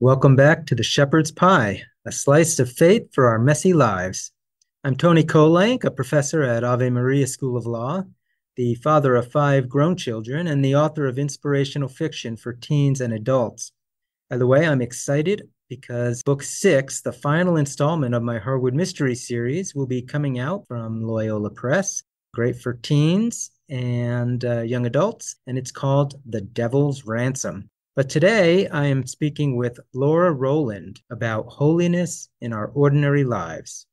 Welcome back to the Shepherd's Pie, a slice of faith for our messy lives. I'm Tony Kolenc, a professor at Ave Maria School of Law, the father of 5 grown children, and the author of inspirational fiction for teens and adults. By the way, I'm excited because book 6, the final installment of my Harwood Mystery series, will be coming out from Loyola Press. Great for teens and young adults, and it's called The Devil's Ransom. But today I am speaking with Laura Roland about holiness in our ordinary lives.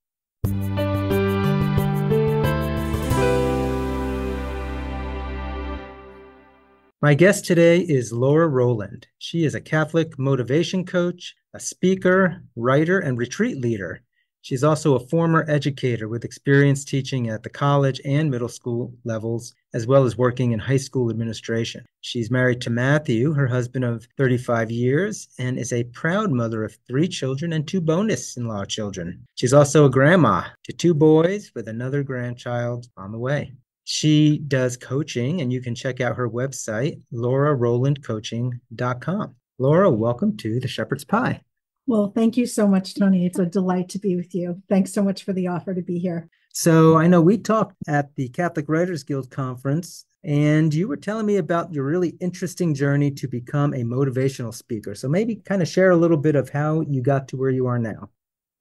My guest today is Laura Roland. She is a Catholic motivation coach, a speaker, writer, and retreat leader. She's also a former educator with experience teaching at the college and middle school levels, as well as working in high school administration. She's married to Matthew, her husband of 35 years, and is a proud mother of 3 children and 2 bonus-in-law children. She's also a grandma to 2 boys with another grandchild on the way. She does coaching, and you can check out her website, laurarolandcoaching.com. Laura, welcome to the Shepherd's Pie. Well, thank you so much, Tony. It's a delight to be with you. Thanks so much for the offer to be here. So I know we talked at the Catholic Writers Guild conference, and you were telling me about your really interesting journey to become a motivational speaker. So maybe kind of share a little bit of how you got to where you are now.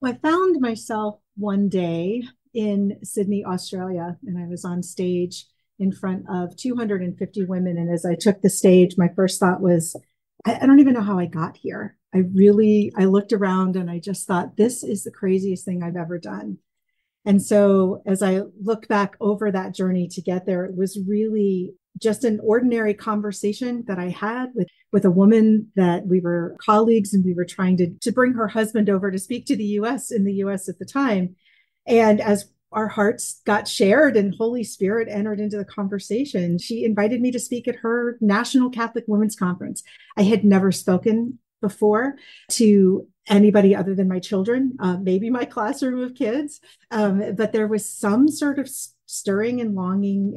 Well, I found myself one day in Sydney, Australia, and I was on stage in front of 250 women. And as I took the stage, my first thought was, I don't even know how I got here. I looked around and I just thought, this is the craziest thing I've ever done. And so as I look back over that journey to get there, it was really just an ordinary conversation that I had with a woman that we were colleagues, and we were trying to bring her husband over to speak to the US in the US at the time. And as our hearts got shared and Holy Spirit entered into the conversation, she invited me to speak at her National Catholic Women's Conference. I had never spoken before to anybody other than my children, maybe my classroom of kids. But there was some sort of stirring and longing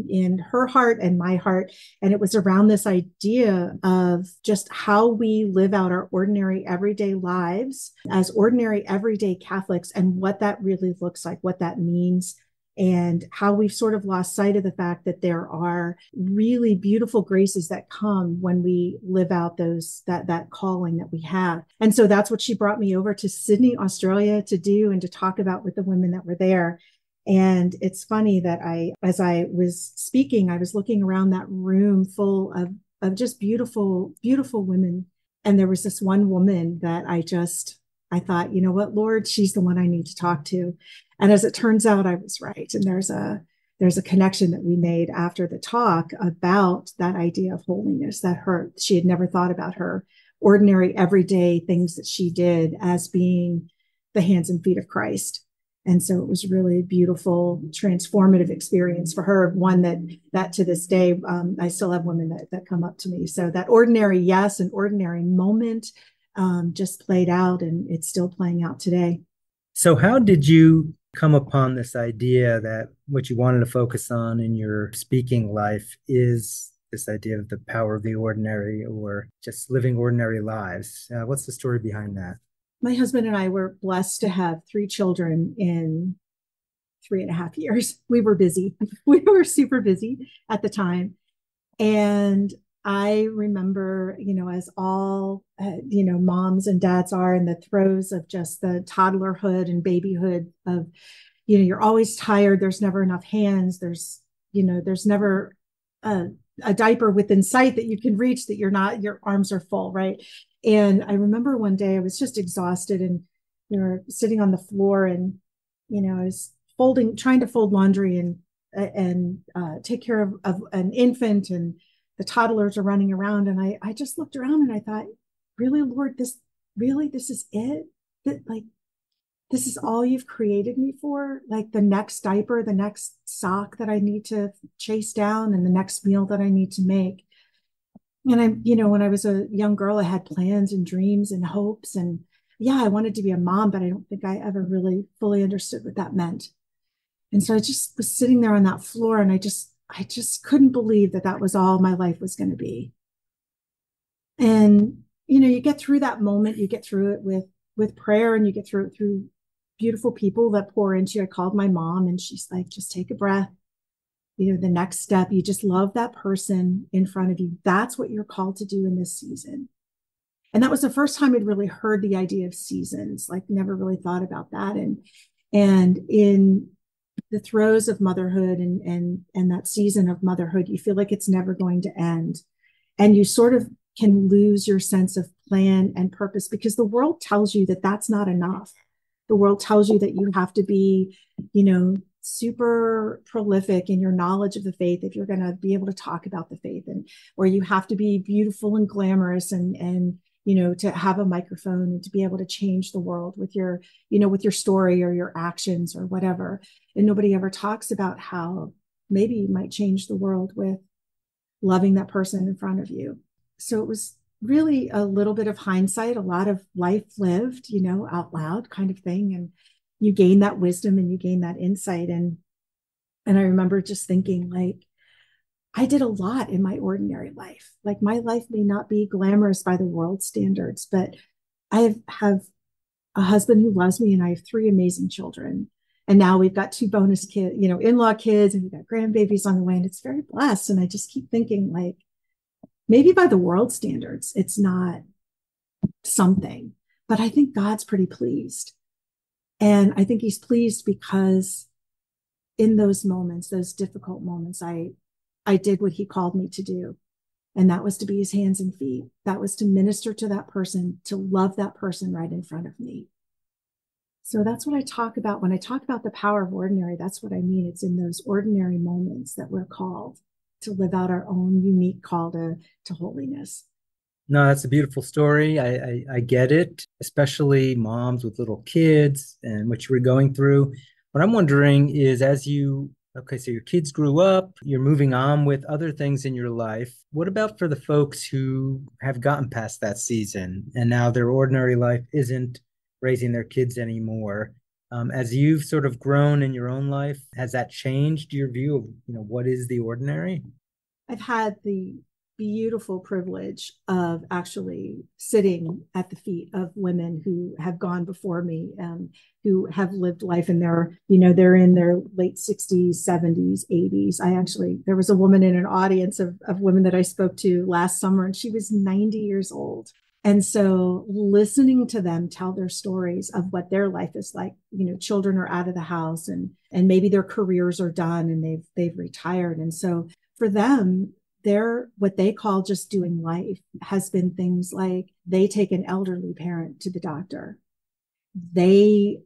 in her heart and my heart. And it was around this idea of just how we live out our ordinary everyday lives as ordinary everyday Catholics, and what that really looks like, what that means, and how we've sort of lost sight of the fact that there are really beautiful graces that come when we live out that calling that we have. And so that's what she brought me over to Sydney, Australia to do and to talk about with the women that were there. And it's funny that as I was speaking, I was looking around that room full of just beautiful, beautiful women. And there was this one woman that I thought, you know what, Lord, she's the one I need to talk to. And as it turns out, I was right. And there's a connection that we made after the talk about that idea of holiness, that she had never thought about her ordinary, everyday things that she did as being the hands and feet of Christ. And so it was really a beautiful, transformative experience for her. One that to this day, I still have women that come up to me. So that ordinary, yes, an ordinary moment just played out, and it's still playing out today. So how did you come upon this idea that what you wanted to focus on in your speaking life is this idea of the power of the ordinary, or just living ordinary lives? What's the story behind that? My husband and I were blessed to have 3 children in 3.5 years. We were busy. We were super busy at the time. And I remember, as all, moms and dads are in the throes of just the toddlerhood and babyhood of, you're always tired. There's never enough hands. There's never a diaper within sight that you can reach, that your arms are full, right? And I remember one day I was just exhausted, and we were sitting on the floor, and, I was trying to fold laundry and take care of an infant, and the toddlers are running around. And I just looked around and I thought, really, Lord, this is it? This is all you've created me for? Like the next diaper, the next sock that I need to chase down, and the next meal that I need to make. And when I was a young girl, I had plans and dreams and hopes. And yeah, I wanted to be a mom, but I don't think I ever really fully understood what that meant. And so I just was sitting there on that floor, and I just couldn't believe that was all my life was going to be. And, you get through that moment, you get through it with prayer, and you get through it through beautiful people that pour into you. I called my mom, and she's like, just take a breath. The next step, you just love that person in front of you. That's what you're called to do in this season. And that was the first time I'd really heard the idea of seasons, like never really thought about that. And in the throes of motherhood and that season of motherhood, you feel like it's never going to end. And you sort of can lose your sense of plan and purpose because the world tells you that that's not enough. The world tells you that you have to be, super prolific in your knowledge of the faith if you're going to be able to talk about the faith, and or you have to be beautiful and glamorous and to have a microphone and to be able to change the world with your story or your actions or whatever. And nobody ever talks about how maybe you might change the world with loving that person in front of you. So it was really a little bit of hindsight, a lot of life lived, out loud kind of thing. And you gain that wisdom and you gain that insight. And I remember just thinking, like, I did a lot in my ordinary life. Like, my life may not be glamorous by the world standards, but I have a husband who loves me, and I have 3 amazing children. And now we've got 2 bonus kids, in-law kids, and we've got grandbabies on the way, and it's very blessed. And I just keep thinking, like, maybe by the world standards, it's not something, but I think God's pretty pleased. And I think he's pleased because in those moments, those difficult moments, I did what he called me to do. And that was to be his hands and feet. That was to minister to that person, to love that person right in front of me. So that's what I talk about. When I talk about the power of ordinary, that's what I mean. It's in those ordinary moments that we're called to live out our own unique call to holiness. No, that's a beautiful story. I get it, especially moms with little kids and what you were going through. What I'm wondering is, so your kids grew up, you're moving on with other things in your life. What about for the folks who have gotten past that season and now their ordinary life isn't raising their kids anymore? As you've sort of grown in your own life, has that changed your view of, what is the ordinary? I've had the beautiful privilege of actually sitting at the feet of women who have gone before me, who have lived life in they're in their late 60s, 70s, 80s. There was a woman in an audience of women that I spoke to last summer, and she was 90 years old. And so listening to them tell their stories of what their life is like, children are out of the house and maybe their careers are done and they've retired. And so for them, what they call just doing life has been things like they take an elderly parent to the doctor. They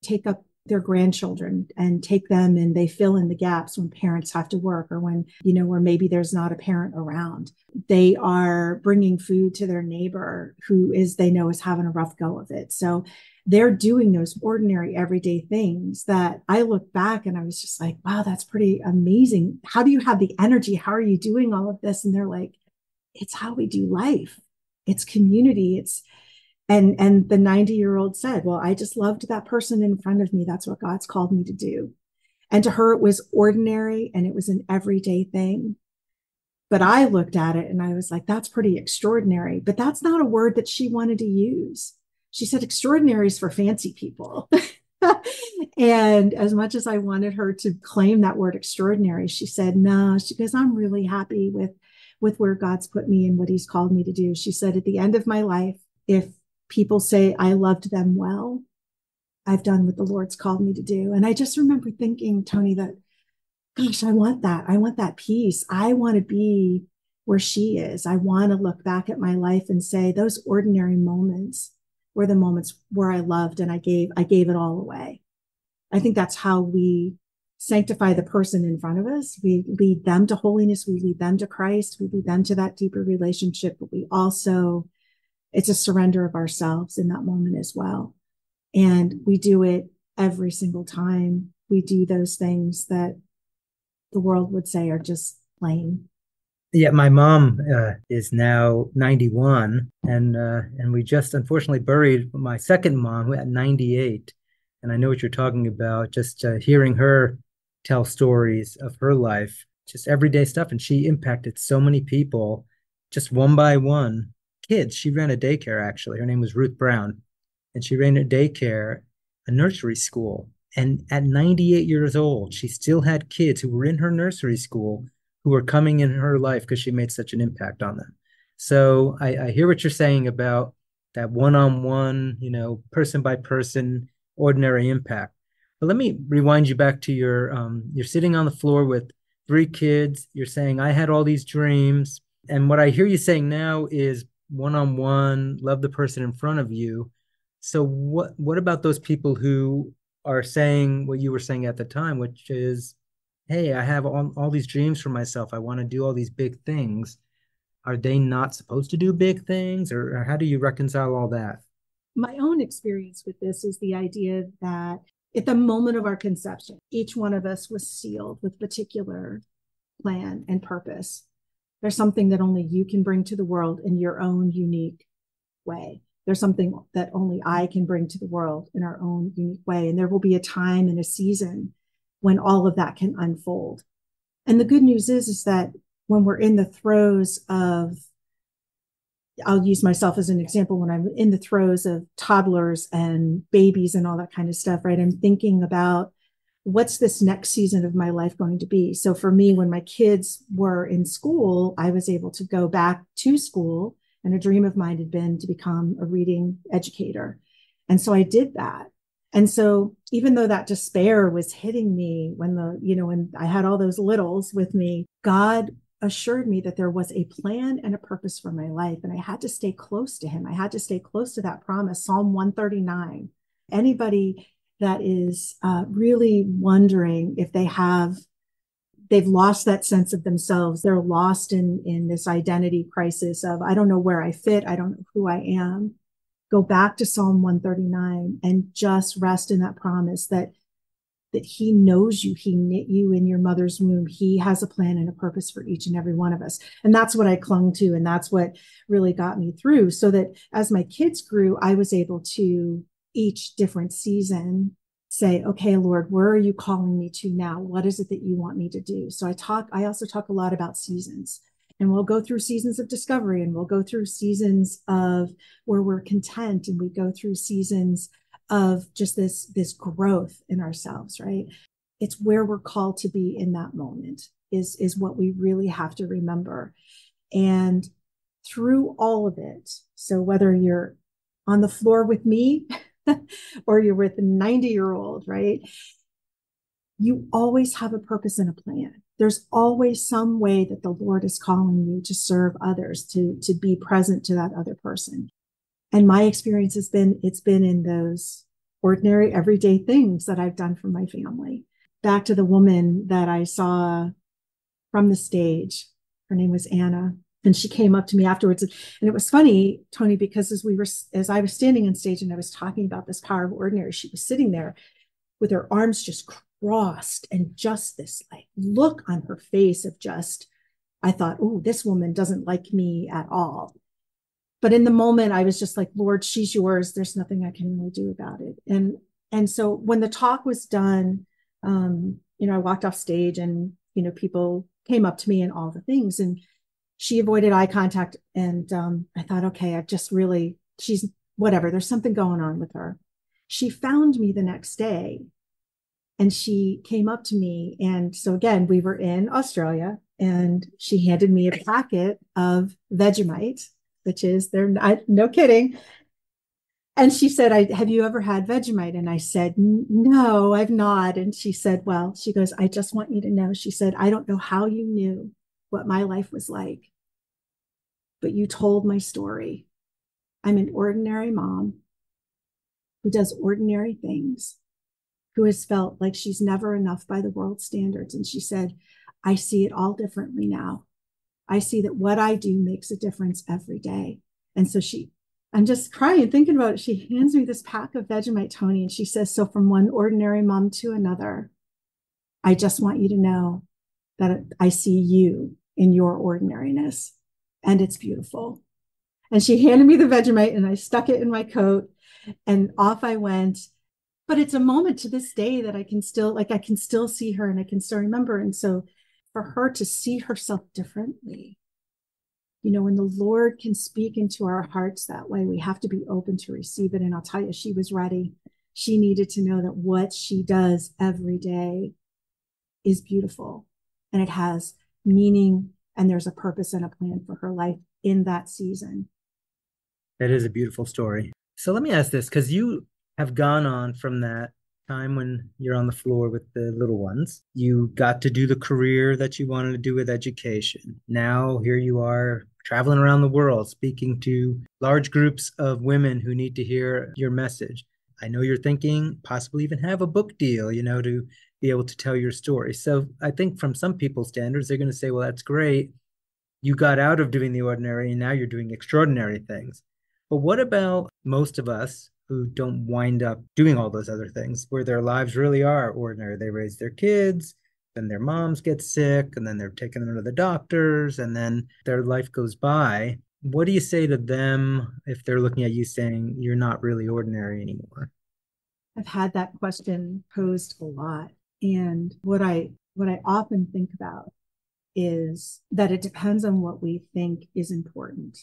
take up their grandchildren and take them, and they fill in the gaps when parents have to work or when, where maybe there's not a parent around. They are bringing food to their neighbor who they know is having a rough go of it. So they're doing those ordinary everyday things that I look back and I was just like, wow, that's pretty amazing. How do you have the energy? How are you doing all of this? And they're like, it's how we do life. It's community. And the 90-year-old said, well, I just loved that person in front of me. That's what God's called me to do. And to her, it was ordinary and it was an everyday thing. But I looked at it and I was like, that's pretty extraordinary. But that's not a word that she wanted to use. She said extraordinary is for fancy people. And as much as I wanted her to claim that word extraordinary, she said, no, she goes, I'm really happy with where God's put me and what he's called me to do. She said, at the end of my life, if people say I loved them well, I've done what the Lord's called me to do. And I just remember thinking, Tony, that, gosh, I want that. I want that peace. I want to be where she is. I want to look back at my life and say those ordinary moments were the moments where I loved and I gave it all away. I think that's how we sanctify the person in front of us. We lead them to holiness. We lead them to Christ. We lead them to that deeper relationship, but it's a surrender of ourselves in that moment as well. And we do it every single time we do those things that the world would say are just plain. Yeah, my mom is now 91, and we just unfortunately buried my second mom at 98. And I know what you're talking about, just hearing her tell stories of her life, just everyday stuff. And she impacted so many people just one by one kids. She ran a daycare, actually. Her name was Ruth Brown, and she ran a daycare, a nursery school. And at 98 years old, she still had kids who were in her nursery school who were coming in her life because she made such an impact on them. So I hear what you're saying about that one-on-one, person by person, ordinary impact. But let me rewind you back to you're sitting on the floor with three kids. You're saying, I had all these dreams. And what I hear you saying now is one-on-one, love the person in front of you. So what about those people who are saying what you were saying at the time, which is, hey, I have all these dreams for myself. I want to do all these big things. Are they not supposed to do big things? Or how do you reconcile all that? My own experience with this is the idea that at the moment of our conception, each one of us was sealed with particular plan and purpose. There's something that only you can bring to the world in your own unique way. There's something that only I can bring to the world in our own unique way. And there will be a time and a season when all of that can unfold. And the good news is that when we're in the throes of, I'll use myself as an example, when I'm in the throes of toddlers and babies and all that kind of stuff, right? I'm thinking about what's this next season of my life going to be? So for me, when my kids were in school, I was able to go back to school, and a dream of mine had been to become a reading educator. And so I did that. And so even though that despair was hitting me when I had all those littles with me, God assured me that there was a plan and a purpose for my life. And I had to stay close to him. I had to stay close to that promise. Psalm 139. Anybody that is really wondering if they've lost that sense of themselves. They're lost in this identity crisis of, I don't know where I fit. I don't know who I am. Go back to Psalm 139 and just rest in that promise that he knows you. He knit you in your mother's womb. He has a plan and a purpose for each and every one of us. And that's what I clung to. And that's what really got me through, so that as my kids grew, I was able to each different season say, okay, Lord, where are you calling me to now? What is it that you want me to do? So I also talk a lot about seasons, and we'll go through seasons of discovery, and we'll go through seasons of where we're content, and we go through seasons of just this growth in ourselves, right? It's where we're called to be in that moment is what we really have to remember. And through all of it, so whether you're on the floor with me or you're with a 90-year-old, right? You always have a purpose and a plan. There's always some way that the Lord is calling you to serve others, to be present to that other person. And my experience it's been in those ordinary, everyday things that I've done for my family. Back to the woman that I saw from the stage. Her name was Anna. And she came up to me afterwards. And it was funny, Tony, because as I was standing on stage and I was talking about this power of ordinary, she was sitting there with her arms just crossed and just this like look on her face of just, I thought, oh, this woman doesn't like me at all. But in the moment, I was just like, Lord, she's yours. There's nothing I can really do about it. And so when the talk was done, I walked off stage, and, people came up to me and all the things, and she avoided eye contact. And I thought, okay, she's whatever. There's something going on with her. She found me the next day, and she came up to me. And so again, we were in Australia, and she handed me a packet of Vegemite, which is no kidding. And she said, have you ever had Vegemite? And I said, no, I've not. And she said, well, she goes, I just want you to know. She said, I don't know how you knew what my life was like, but you told my story. I'm an ordinary mom who does ordinary things, who has felt like she's never enough by the world's standards. And she said, I see it all differently now. I see that what I do makes a difference every day. And so I'm just crying thinking about it. She hands me this pack of Vegemite, Tony, and she says, so from one ordinary mom to another, I just want you to know that I see you in your ordinariness, and it's beautiful. And she handed me the Vegemite, and I stuck it in my coat, and off I went. But it's a moment to this day that I can still see her, and I can still remember. And so for her to see herself differently When the Lord can speak into our hearts that way, we have to be open to receive it. And I'll tell you, she was ready. She needed to know that what she does every day is beautiful and it has meaning, and there's a purpose and a plan for her life in that season. That is a beautiful story. So let me ask this, because you have gone on from that time when you're on the floor with the little ones. You got to do the career that you wanted to do with education. Now here you are traveling around the world, speaking to large groups of women who need to hear your message. I know you're thinking possibly even have a book deal, to be able to tell your story. So I think from some people's standards, they're going to say, well, that's great. You got out of doing the ordinary and now you're doing extraordinary things. But what about most of us who don't wind up doing all those other things where their lives really are ordinary? They raise their kids, then their moms get sick, and then they're taking them to the doctors, and then their life goes by. What do you say to them if they're looking at you saying you're not really ordinary anymore? I've had that question posed a lot. And what I often think about is that it depends on what we think is important.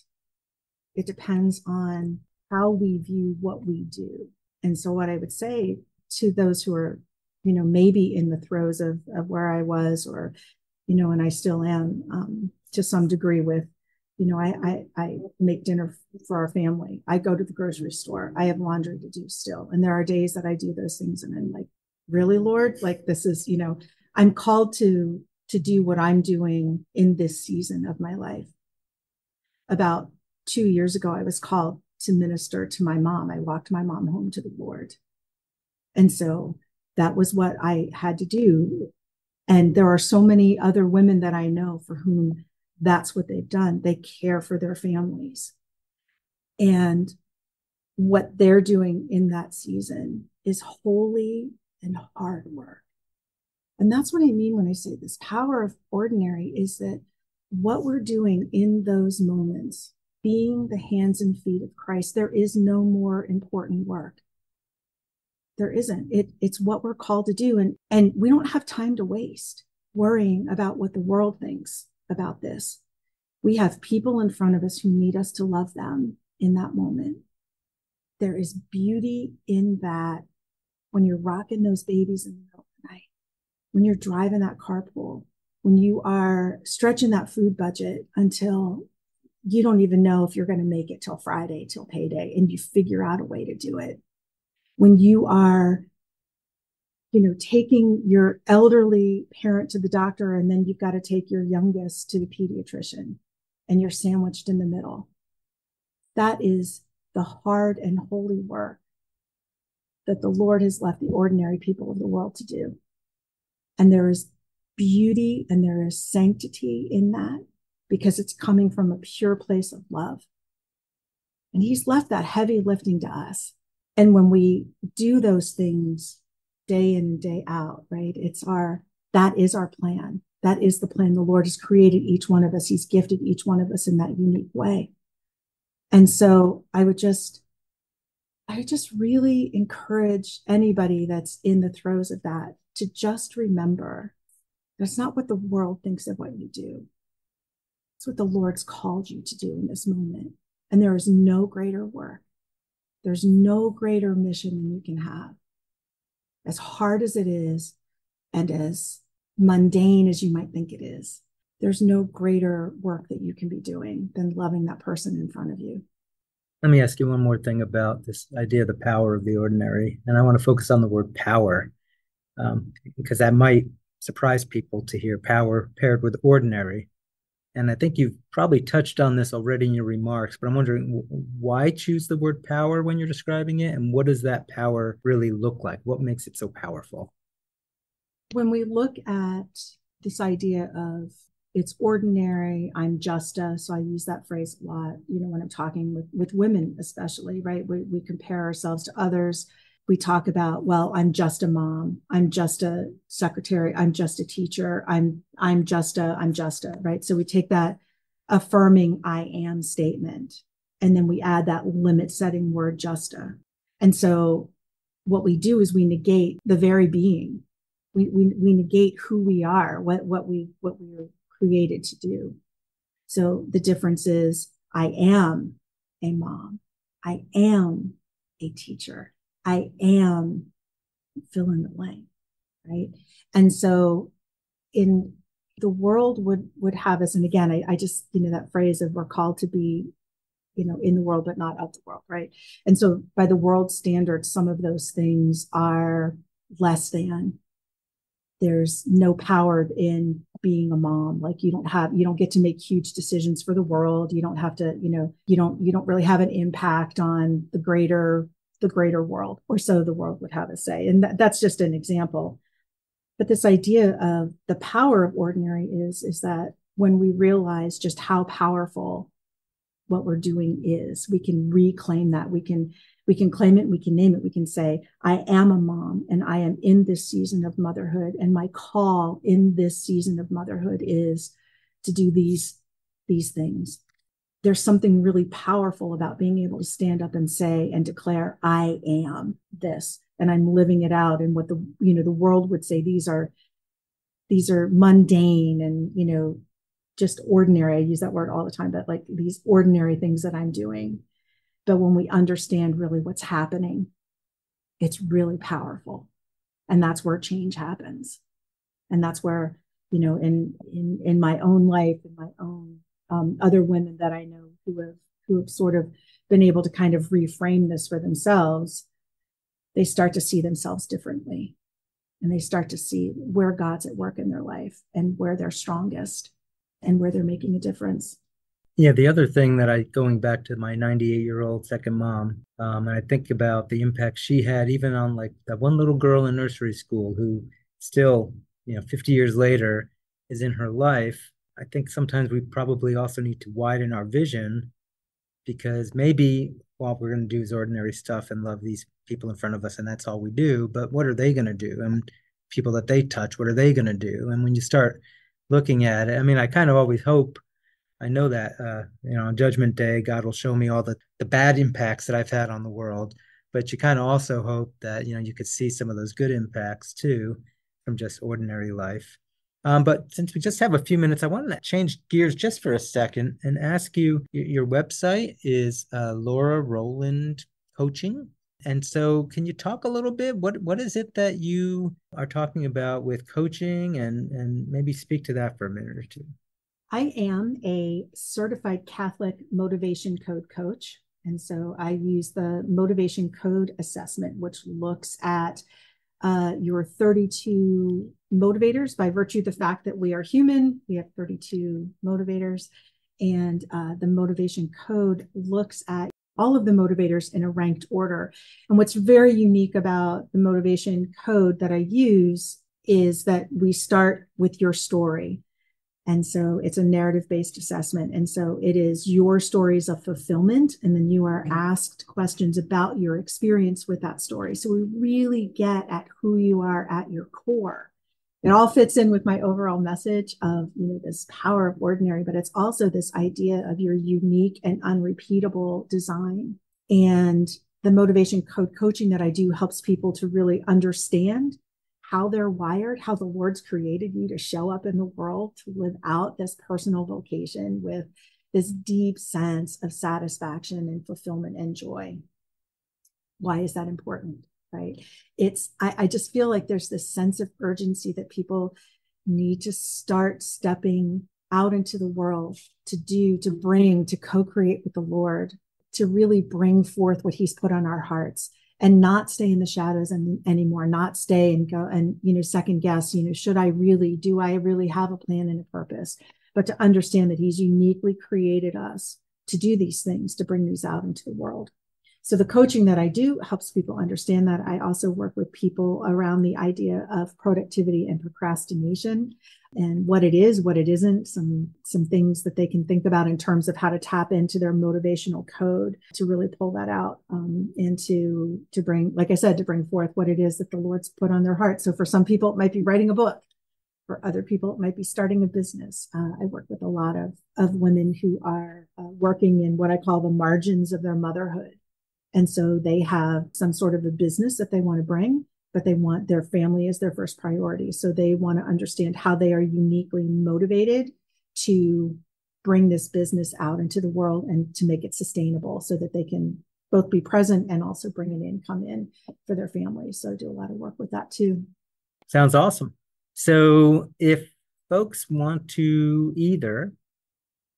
It depends on how we view what we do. And so what I would say to those who are, maybe in the throes of where I was, or, and I still am to some degree with, I make dinner for our family. I go to the grocery store. I have laundry to do still. And there are days that I do those things. And I'm like, really, Lord? Like, this is, I'm called to do what I'm doing in this season of my life. About 2 years ago, I was called to minister to my mom. I walked my mom home to the Lord. And so that was what I had to do. And there are so many other women that I know for whom that's what they've done. They care for their families. And what they're doing in that season is holy and hard work. And that's what I mean when I say this power of ordinary is that what we're doing in those moments, being the hands and feet of Christ, there is no more important work. There isn't. It's what we're called to do. And we don't have time to waste worrying about what the world thinks about this. We have people in front of us who need us to love them in that moment. There is beauty in that when you're rocking those babies in the middle of the night, when you're driving that carpool, when you are stretching that food budget until you don't even know if you're going to make it till Friday, till payday, and you figure out a way to do it. When you are, taking your elderly parent to the doctor, and then you've got to take your youngest to the pediatrician, and you're sandwiched in the middle. That is the hard and holy work that the Lord has left the ordinary people of the world to do. And there is beauty and there is sanctity in that because it's coming from a pure place of love. And he's left that heavy lifting to us. And when we do those things day in and day out, right, that is our plan. That is the plan. The Lord has created each one of us. He's gifted each one of us in that unique way. And so I just really encourage anybody that's in the throes of that to just remember that's not what the world thinks of what you do. It's what the Lord's called you to do in this moment. And there is no greater work. There's no greater mission than you can have. As hard as it is, and as mundane as you might think it is, there's no greater work that you can be doing than loving that person in front of you. Let me ask you one more thing about this idea of the power of the ordinary. And I want to focus on the word power, because that might surprise people to hear power paired with ordinary. And I think you've probably touched on this already in your remarks, but I'm wondering why choose the word power when you're describing it? And what does that power really look like? What makes it so powerful? When we look at this idea of it's ordinary, I'm justa, so I use that phrase a lot, when I'm talking with women especially, right? We compare ourselves to others. We talk about, well, I'm just a mom, I'm just a secretary, I'm just a teacher, I'm justa, right? So we take that affirming I am statement, and then we add that limit setting word justa. And so what we do is we negate the very being. We negate who we are, what we were created to do. So the difference is I am a mom. I am a teacher. I am fill in the blank, right? And so in the world would have us, and again, I just, that phrase of we're called to be, in the world, but not of the world, right? And so by the world standards, some of those things are less than. There's no power in being a mom. Like you don't get to make huge decisions for the world. You don't have to, you don't really have an impact on the greater world, or so the world would have us say. And that's just an example. But this idea of the power of ordinary is that when we realize just how powerful what we're doing is, we can reclaim that. We can claim it, we can name it, we can say, I am a mom and I am in this season of motherhood. And my call in this season of motherhood is to do these things. There's something really powerful about being able to stand up and say and declare, I am this, and I'm living it out. And what the world would say, these are mundane and, just ordinary. I use that word all the time, but like these ordinary things that I'm doing. But when we understand really what's happening, it's really powerful. And that's where change happens. And that's where, in my own life, in my own other women that I know who have sort of been able to kind of reframe this for themselves, they start to see themselves differently. And they start to see where God's at work in their life and where they're strongest and where they're making a difference. Yeah, the other thing going back to my 98-year-old second mom, and I think about the impact she had even on like that one little girl in nursery school who still, 50 years later is in her life. I think sometimes we probably also need to widen our vision, because maybe all we're going to do is ordinary stuff and love these people in front of us, and that's all we do. But what are they going to do? And people that they touch, what are they going to do? And when you start looking at it, I mean, I kind of always hope, I know that, on Judgment Day, God will show me all the bad impacts that I've had on the world. But you kind of also hope that, you could see some of those good impacts too from just ordinary life. But since we just have a few minutes, I wanted to change gears just for a second and ask you, your website is Laura Roland Coaching. And so can you talk a little bit? What is it that you are talking about with coaching, and maybe speak to that for a minute or two? I am a certified Catholic motivation code coach. And so I use the motivation code assessment, which looks at your 32 motivators. By virtue of the fact that we are human, we have 32 motivators. And the motivation code looks at all of the motivators in a ranked order. And what's very unique about the motivation code that I use is that we start with your story. And so it's a narrative-based assessment. And so it is your stories of fulfillment. And then you are asked questions about your experience with that story. So we really get at who you are at your core. It all fits in with my overall message of, this power of ordinary, but it's also this idea of your unique and unrepeatable design. And the motivation code coaching that I do helps people to really understand how they're wired, how the Lord's created you to show up in the world, to live out this personal vocation with this deep sense of satisfaction and fulfillment and joy. Why is that important, right? I just feel like there's this sense of urgency that people need to start stepping out into the world to do, to bring, to co-create with the Lord, to really bring forth what He's put on our hearts. And not stay in the shadows anymore, not stay and go and, second guess, do I really have a plan and a purpose? But to understand that He's uniquely created us to do these things, to bring these out into the world. So the coaching that I do helps people understand that. I also work with people around the idea of productivity and procrastination and what it is, what it isn't, some things that they can think about in terms of how to tap into their motivational code to really pull that out and to bring, like I said, to bring forth what it is that the Lord's put on their heart. So for some people, it might be writing a book. For other people, it might be starting a business. I work with a lot of women who are working in what I call the margins of their motherhood. And so they have some sort of a business that they want to bring, but they want their family as their first priority. So they want to understand how they are uniquely motivated to bring this business out into the world and to make it sustainable so that they can both be present and also bring an income in for their families. So I do a lot of work with that too. Sounds awesome. So if folks want to either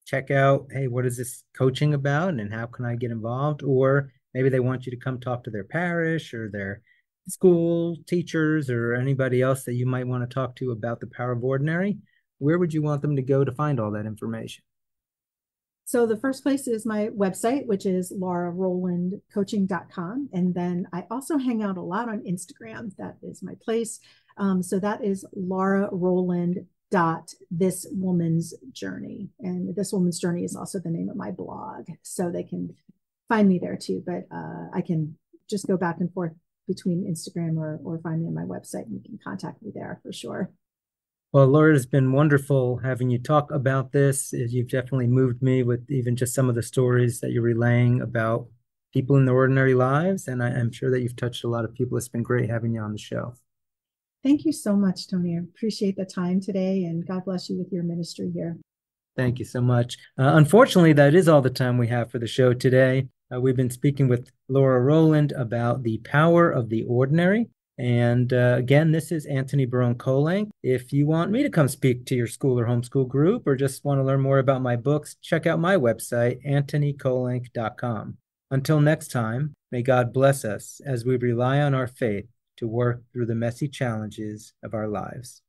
check out, hey, what is this coaching about and how can I get involved? Or maybe they want you to come talk to their parish or their school teachers or anybody else that you might want to talk to about the power of ordinary. Where would you want them to go to find all that information? So the first place is my website, which is laurarolandcoaching.com. And then I also hang out a lot on Instagram. That is my place. So that is Laura Roland this woman's journey, and this woman's journey is also the name of my blog, so they can find me there too. But I can just go back and forth between Instagram or find me on my website, and you can contact me there for sure. Well, Laura, it's been wonderful having you talk about this. You've definitely moved me with even just some of the stories that you're relaying about people in their ordinary lives, and I'm sure that you've touched a lot of people. It's been great having you on the show. Thank you so much, Tony. I appreciate the time today, and God bless you with your ministry here. Thank you so much. Unfortunately, that is all the time we have for the show today. We've been speaking with Laura Roland about the power of the ordinary. And again, this is Antony Barone Kolenc. If you want me to come speak to your school or homeschool group or just want to learn more about my books, check out my website, antonykolenc.com. Until next time, may God bless us as we rely on our faith to work through the messy challenges of our lives.